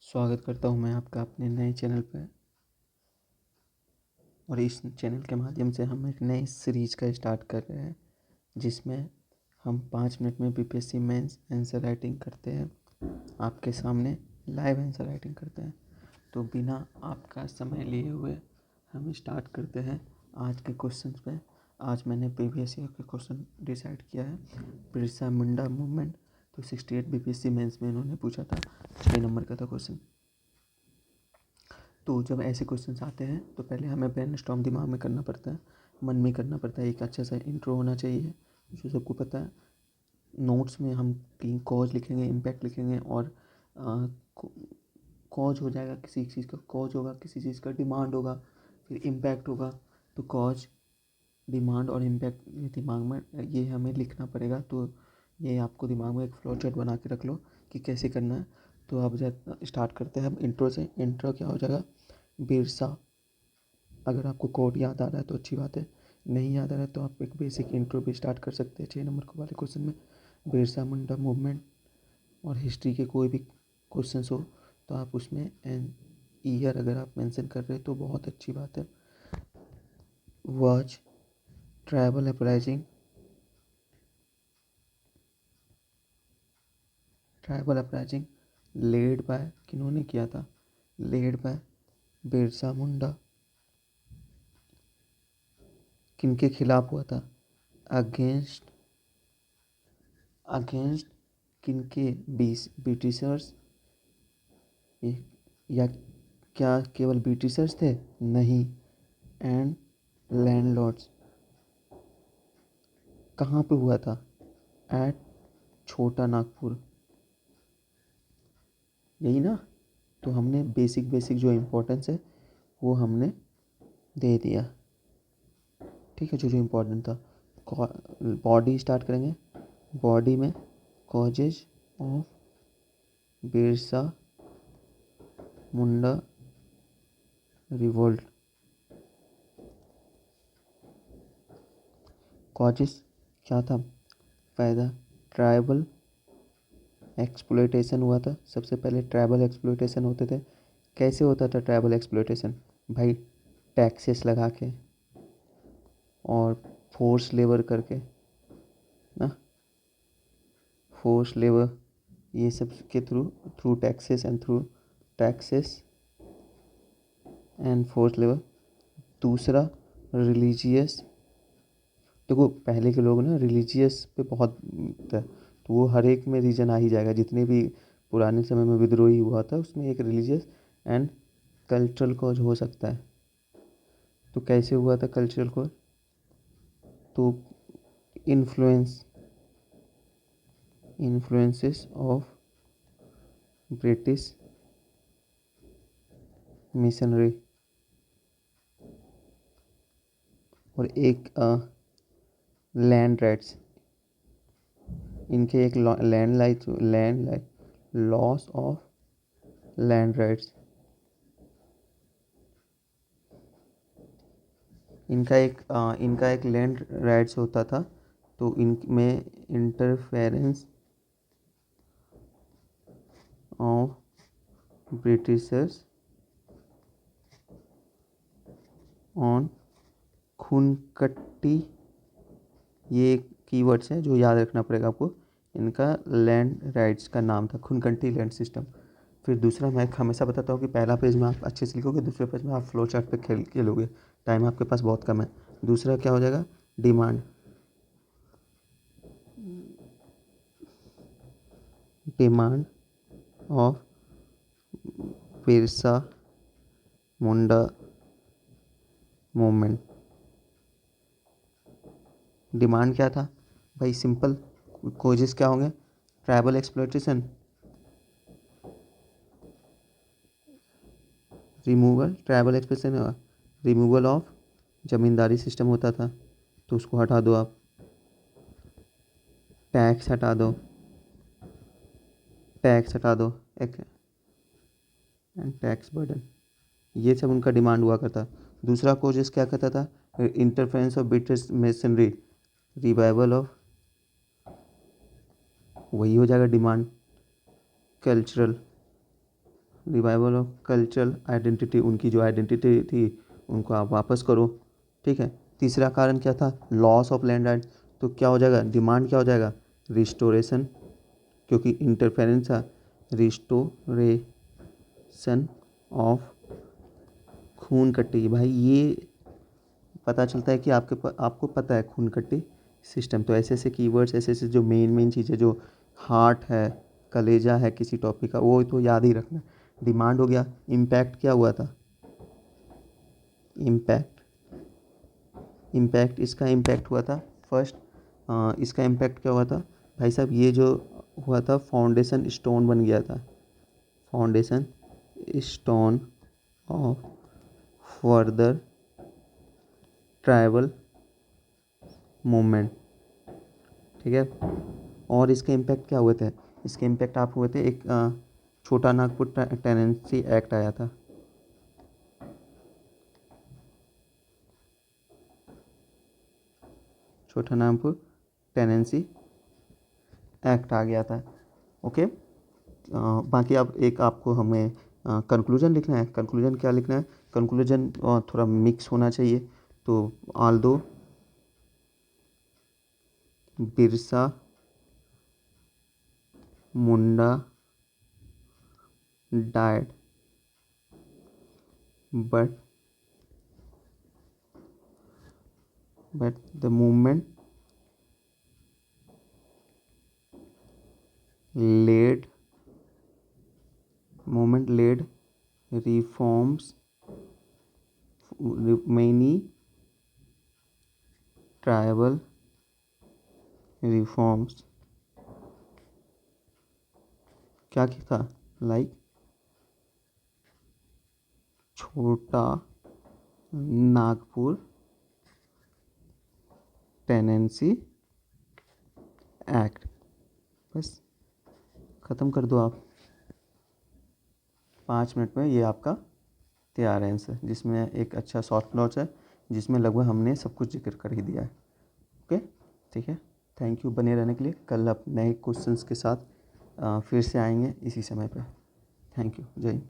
स्वागत करता हूँ मैं आपका अपने नए चैनल पर। और इस चैनल के माध्यम से हम एक नई सीरीज का स्टार्ट कर रहे हैं, जिसमें हम 5 मिनट में बीपीएससी मेंस आंसर राइटिंग करते हैं। आपके सामने लाइव आंसर राइटिंग करते हैं। तो बिना आपका समय लिए हुए हम स्टार्ट करते हैं आज के क्वेश्चन पे। आज मैंने प्रीवियस ईयर के क्वेश्चन डिसाइड किया है। बिरसा मुंडा मूवमेंट तो 68 बीपीएससी मेंस में इन्होंने पूछा था, 6 नंबर का था क्वेश्चन। तो जब ऐसे क्वेश्चंस आते हैं तो पहले हमें ब्रेनस्टॉर्म दिमाग में करना पड़ता है, मन में करना पड़ता है। एक अच्छा सा इंट्रो होना चाहिए जो सबको पता है। नोट्स में हम तीन कॉज लिखेंगे, इम्पैक्ट लिखेंगे और कॉज हो जाएगा किसी चीज़ का, कॉज होगा किसी चीज़ का, डिमांड होगा, फिर इम्पैक्ट होगा। तो कॉज, डिमांड और इम्पैक्ट ये दिमाग में ये हमें लिखना पड़ेगा। तो ये आपको दिमाग में एक फ्लो चार्ट बना के रख लो कि कैसे करना है। तो अब स्टार्ट करते हैं हम इंट्रो से। इंट्रो क्या हो जाएगा? बिरसा। अगर आपको कोड याद आ रहा है तो अच्छी बात है, नहीं याद आ रहा है तो आप एक बेसिक इंट्रो भी स्टार्ट कर सकते हैं 6 नंबर को वाले क्वेश्चन में। बिरसा मुंडा मूवमेंट और हिस्ट्री के कोई भी क्वेश्चन हो तो आप उसमें एन ईयर अगर आप मेंशन कर रहे हैं तो बहुत अच्छी बात है। Which tribal uprising, tribal uprising led by, किन्होंने किया था? Led by Birsa Munda. किनके खिलाफ हुआ था? अगेंस्ट, अगेंस्ट किनके? ब्रिटिशर्स। या क्या केवल ब्रिटिशर्स थे? नहीं, एंड लैंडलॉर्ड्स। कहाँ पे हुआ था? एट छोटा नागपुर। यही ना? तो हमने बेसिक बेसिक जो इम्पोर्टेंस है वो हमने दे दिया। ठीक है, जो जो इम्पोर्टेंट था। बॉडी स्टार्ट करेंगे। बॉडी में causes of Birsa Munda revolt. Causes क्या था? फायदा ट्राइबल एक्सप्लोइटेशन हुआ था। सबसे पहले ट्राइबल एक्सप्लोइटेशन होते थे। कैसे होता था ट्राइबल एक्सप्लोइटेशन? भाई टैक्सेस लगा के और फोर्स लेबर करके ना, फोर्स लेबर ये सब के through, through taxes and through taxes and force labour. दूसरा रिलीजियस। देखो पहले के लोग ना रिलीजियस पे बहुत था, तो वो हर एक में रीजन आ ही जाएगा। जितने भी पुराने समय में विद्रोही हुआ था उसमें एक रिलीजियस एंड कल्चरल कॉज हो सकता है। तो कैसे हुआ था कल्चरल कॉज? तो influence, influences of British missionary. और एक लैंड राइट्स, इनके एक land loss of land rights. इनका एक लैंड राइट्स होता था। तो इनमें इंटरफेरेंस ऑफ ब्रिटिशर्स ऑन खुनकट्टी, ये कीवर्ड्स हैं जो याद रखना पड़ेगा आपको। इनका लैंड राइट्स का नाम था खुनकट्टी लैंड सिस्टम। फिर दूसरा, मैं हमेशा बताता हूँ कि पहला पेज में आप अच्छे से लिखोगे, दूसरे पेज में आप फ्लो चार्ट पे खेल के लोगे। टाइम आपके पास बहुत कम है। दूसरा क्या हो जाएगा? Demand. Demand of Birsa Munda movement. Demand क्या था भाई? सिंपल। कोजेस क्या होंगे? Tribal exploitation, removal, tribal exploitation, removal of zamindari system होता था तो उसको हटा दो आप। टैक्स हटा दो, टैक्स हटा दो एक, एंड टैक्स बर्डन। ये सब उनका डिमांड हुआ करता। दूसरा कोजेस क्या कहता था? Interference of British masonry, revival of, वही हो जाएगा demand. Cultural, revival of cultural identity, उनकी जो आइडेंटिटी थी उनको आप वापस करो। ठीक है। तीसरा कारण क्या था? Loss of land right. तो क्या हो जाएगा? डिमांड क्या हो जाएगा? रिस्टोरेशन, क्योंकि इंटरफेरेंस था। रिस्टोरेशन ऑफ खून कट्टी। भाई ये पता चलता है कि आपको पता है खून कट्टी सिस्टम। तो ऐसे ऐसे कीवर्ड्स, ऐसे ऐसे जो मेन चीज़ें, जो हार्ट है, कलेजा है किसी टॉपिक का, वो तो याद ही रखना। डिमांड हो गया। इम्पैक्ट क्या हुआ था? इम्पैक्ट, इसका इम्पैक्ट हुआ था फर्स्ट। इसका इम्पैक्ट क्या हुआ था भाई साहब? ये जो हुआ था, फाउंडेशन स्टोन बन गया था। Foundation stone of further tribal movement. ठीक है। और इसके इम्पैक्ट क्या हुए थे? इसके इम्पैक्ट आप हुए थे, एक छोटा नागपुर टेनेंसी एक्ट आया था। छोटा नागपुर टेनेंसी एक्ट आ गया था। ओके। बाकी अब एक आपको हमें कंक्लूजन लिखना है। कंक्लूजन क्या लिखना है? कंक्लूजन थोड़ा मिक्स होना चाहिए। तो Aldous Birsa Munda died, but the laid movement laid reforms, many tribal reforms। क्या था? लाइक छोटा नागपुर टेनेंसी एक्ट। बस ख़त्म कर दो आप। 5 मिनट में ये आपका तैयार है आंसर, जिसमें एक अच्छा शॉर्ट नोट्स है, जिसमें लगभग हमने सब कुछ जिक्र कर ही दिया है। ओके, ठीक है। थैंक यू बने रहने के लिए। कल आप नए क्वेश्चंस के साथ फिर से आएंगे इसी समय पे। Thank you. जय हिंद।